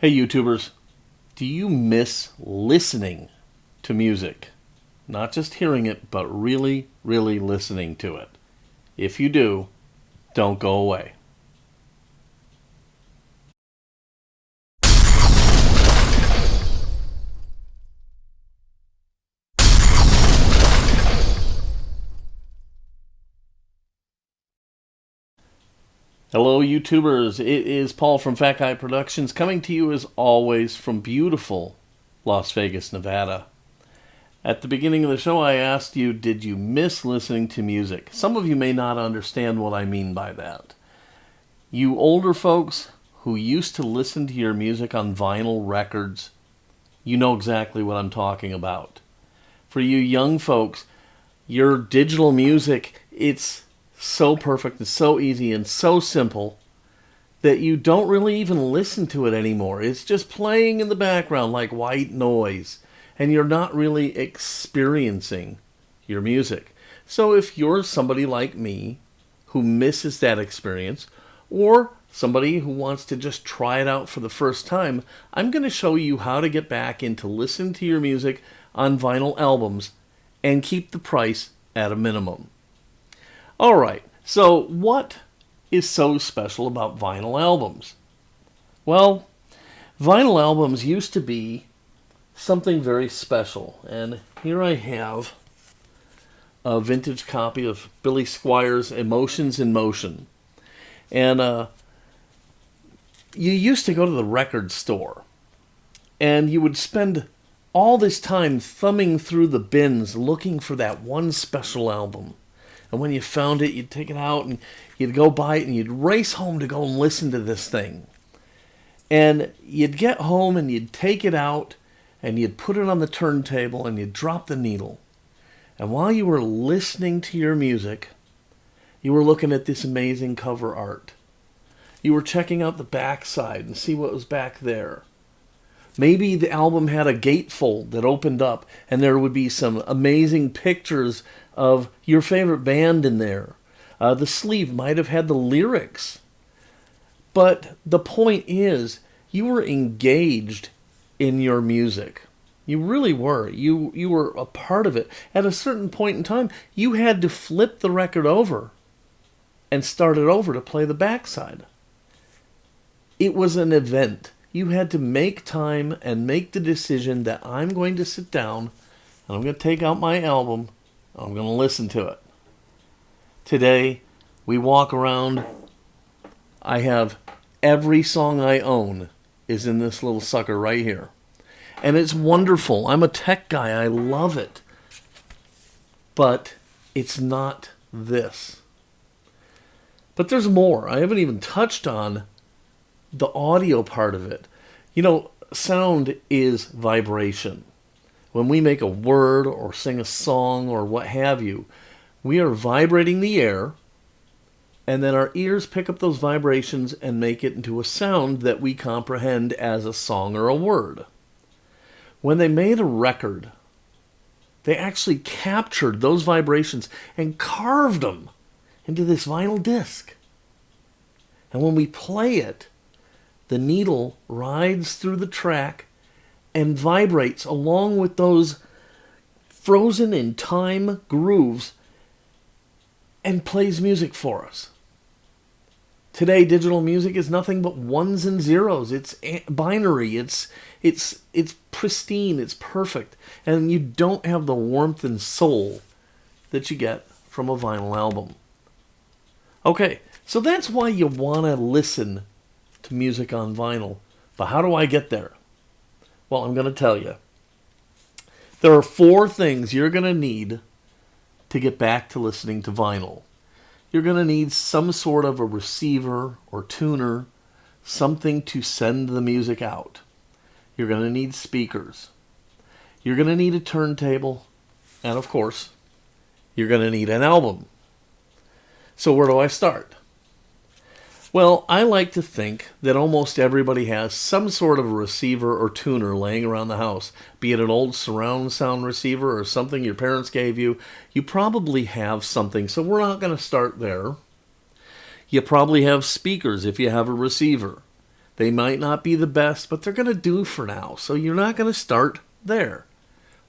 Hey YouTubers, do you miss listening to music? Not just hearing it, but really, really listening to it. If you do, don't go away. Hello YouTubers, it is Paul from Fat Guy Productions coming to you as always from beautiful Las Vegas, Nevada. At the beginning of the show I asked you, did you miss listening to music? Some of you may not understand what I mean by that. You older folks who used to listen to your music on vinyl records, you know exactly what I'm talking about. For you young folks, your digital music, it's so perfect and so easy and so simple that you don't really even listen to it anymore. It's just playing in the background like white noise, and you're not really experiencing your music. So if you're somebody like me who misses that experience, or somebody who wants to just try it out for the first time, I'm going to show you how to get back into listening to your music on vinyl albums and keep the price at a minimum. All right, so what is so special about vinyl albums? Well, vinyl albums used to be something very special, and here I have a vintage copy of Billy Squier's Emotions in Motion. And you used to go to the record store, and you would spend all this time thumbing through the bins looking for that one special album. And when you found it, you'd take it out and you'd go buy it and you'd race home to go and listen to this thing. And you'd get home and you'd take it out and you'd put it on the turntable and you'd drop the needle. And while you were listening to your music, you were looking at this amazing cover art. You were checking out the backside and see what was back there. Maybe the album had a gatefold that opened up and there would be some amazing pictures of your favorite band in there. The sleeve might have had the lyrics. But the point is, you were engaged in your music. You really were. You were a part of it. At a certain point in time, you had to flip the record over and start it over to play the backside. It was an event. You had to make time and make the decision that I'm going to sit down and I'm going to take out my album and I'm going to listen to it. Today, we walk around. I have every song I own is in this little sucker right here. And it's wonderful. I'm a tech guy. I love it. But it's not this. But there's more. I haven't even touched on the audio part of it. You know, sound is vibration. When we make a word or sing a song or what have you, we are vibrating the air, and then our ears pick up those vibrations and make it into a sound that we comprehend as a song or a word. When they made a record, they actually captured those vibrations and carved them into this vinyl disc. And when we play it, the needle rides through the track and vibrates along with those frozen in time grooves and plays music for us. Today, digital music is nothing but ones and zeros. It's binary. It's pristine. It's perfect. And you don't have the warmth and soul that you get from a vinyl album. Okay, so that's why you want to listen to music on vinyl. But how do I get there? Well, I'm going to tell you. There are 4 things you're going to need to get back to listening to vinyl. You're going to need some sort of a receiver or tuner, something to send the music out. You're going to need speakers. You're going to need a turntable. And of course, you're going to need an album. So where do I start? Well, I like to think that almost everybody has some sort of a receiver or tuner laying around the house. Be it an old surround sound receiver or something your parents gave you. You probably have something, so we're not going to start there. You probably have speakers if you have a receiver. They might not be the best, but they're going to do for now. So you're not going to start there.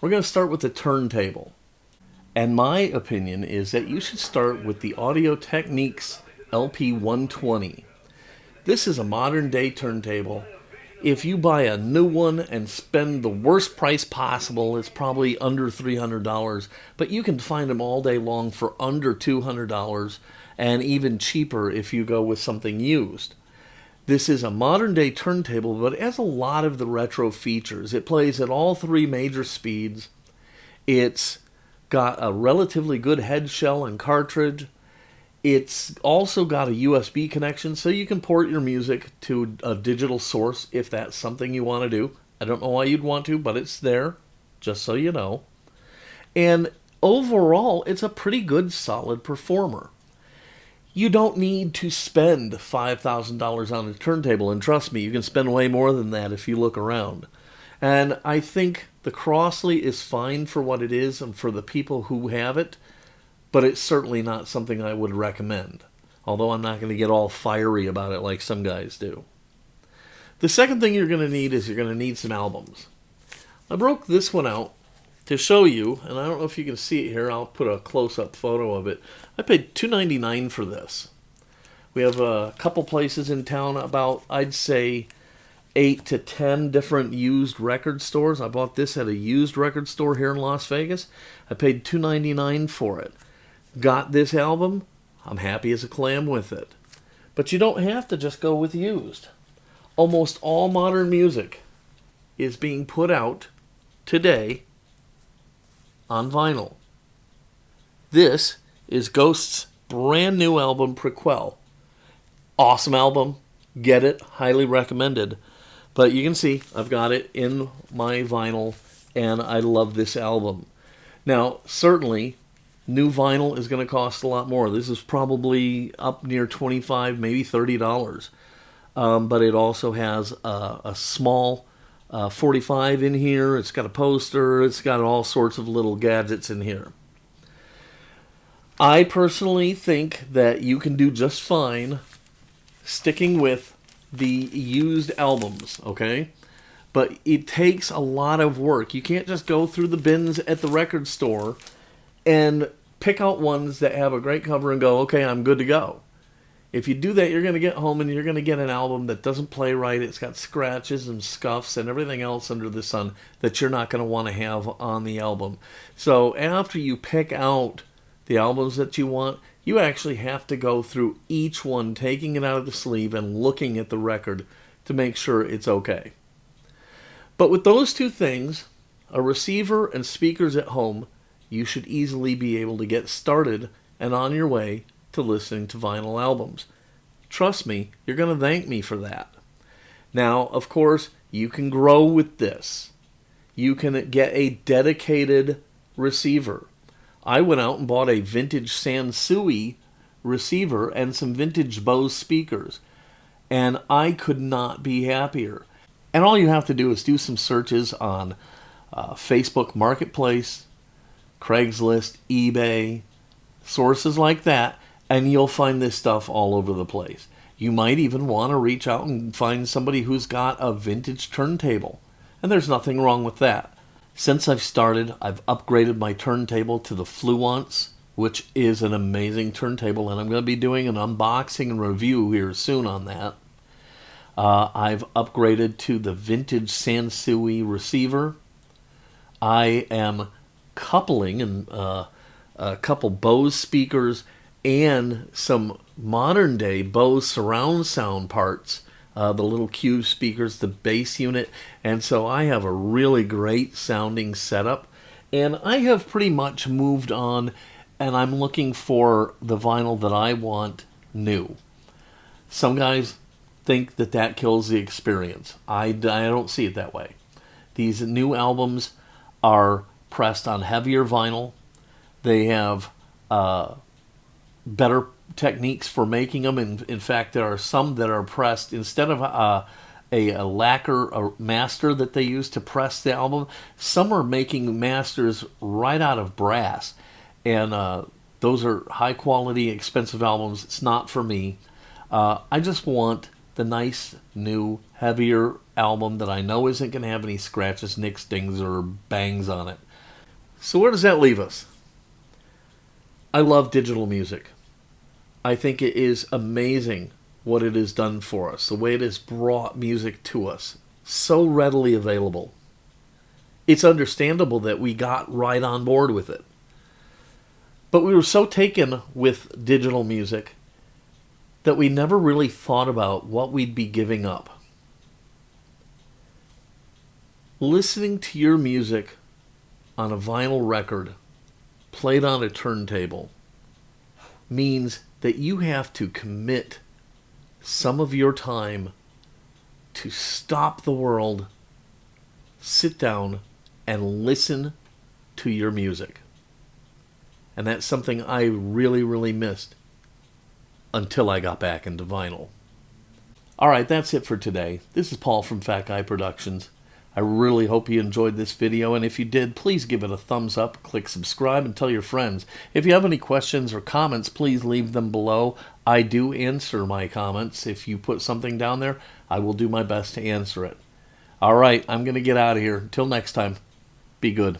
We're going to start with the turntable. And my opinion is that you should start with the Audio-Technique's LP120. This is a modern day turntable. If you buy a new one and spend the worst price possible, it's probably under $300, but you can find them all day long for under $200 and even cheaper if you go with something used. This is a modern day turntable, but it has a lot of the retro features. It plays at all three major speeds. It's got a relatively good head shell and cartridge. It's also got a USB connection, so you can port your music to a digital source if that's something you want to do. I don't know why you'd want to, but it's there, just so you know. And overall, it's a pretty good, solid performer. You don't need to spend $5,000 on a turntable, and trust me, you can spend way more than that if you look around. And I think the Crossley is fine for what it is and for the people who have it, but it's certainly not something I would recommend, although I'm not going to get all fiery about it like some guys do. The second thing you're going to need is you're going to need some albums. I broke this one out to show you, and I don't know if you can see it here. I'll put a close-up photo of it. I paid $2.99 for this. We have a couple places in town, about, I'd say, 8 to 10 different used record stores. I bought this at a used record store here in Las Vegas. I paid $2.99 for it. Got this album, I'm happy as a clam with it. But you don't have to just go with used. Almost all modern music is being put out today on vinyl. This is Ghost's brand new album, Prequel. Awesome album. Get it. Highly recommended. But you can see I've got it in my vinyl, and I love this album. Now, certainly, new vinyl is going to cost a lot more. This is probably up near $25, maybe $30. But it also has a small 45 in here. It's got a poster. It's got all sorts of little gadgets in here. I personally think that you can do just fine sticking with the used albums, okay? But it takes a lot of work. You can't just go through the bins at the record store and pick out ones that have a great cover and go, okay, I'm good to go. If you do that, you're going to get home and you're going to get an album that doesn't play right. It's got scratches and scuffs and everything else under the sun that you're not going to want to have on the album. So after you pick out the albums that you want, you actually have to go through each one, taking it out of the sleeve and looking at the record to make sure it's okay. But with those two things, a receiver and speakers at home, you should easily be able to get started and on your way to listening to vinyl albums. Trust me, you're going to thank me for that. Now, of course, you can grow with this. You can get a dedicated receiver. I went out and bought a vintage Sansui receiver and some vintage Bose speakers, and I could not be happier. And all you have to do is do some searches on Facebook Marketplace, Craigslist, eBay, sources like that, and you'll find this stuff all over the place. You might even want to reach out and find somebody who's got a vintage turntable, and there's nothing wrong with that. Since I've started, I've upgraded my turntable to the Fluence, which is an amazing turntable, and I'm going to be doing an unboxing and review here soon on that. I've upgraded to the vintage Sansui receiver. I am coupling a couple Bose speakers and some modern day Bose surround sound parts, the little cube speakers, the bass unit, and so I have a really great sounding setup, and I have pretty much moved on, and I'm looking for the vinyl that I want new. Some guys think that that kills the experience. I don't see it that way. These new albums are pressed on heavier vinyl. They have better techniques for making them. In fact, there are some that are pressed instead of a lacquer or master that they use to press the album. Some are making masters right out of brass, and those are high quality, expensive albums. It's not for me. I just want the nice, new, heavier album that I know isn't going to have any scratches, nicks, dings, or bangs on it. So where does that leave us? I love digital music. I think it is amazing what it has done for us, the way it has brought music to us, so readily available. It's understandable that we got right on board with it. But we were so taken with digital music that we never really thought about what we'd be giving up. Listening to your music on a vinyl record played on a turntable means that you have to commit some of your time to stop the world, sit down, and listen to your music. And that's something I really, really missed until I got back into vinyl. Alright, that's it for today. This is Paul from Fat Guy Productions. I really hope you enjoyed this video, and if you did, please give it a thumbs up, click subscribe, and tell your friends. If you have any questions or comments, please leave them below. I do answer my comments. If you put something down there, I will do my best to answer it. Alright, I'm going to get out of here. Until next time, be good.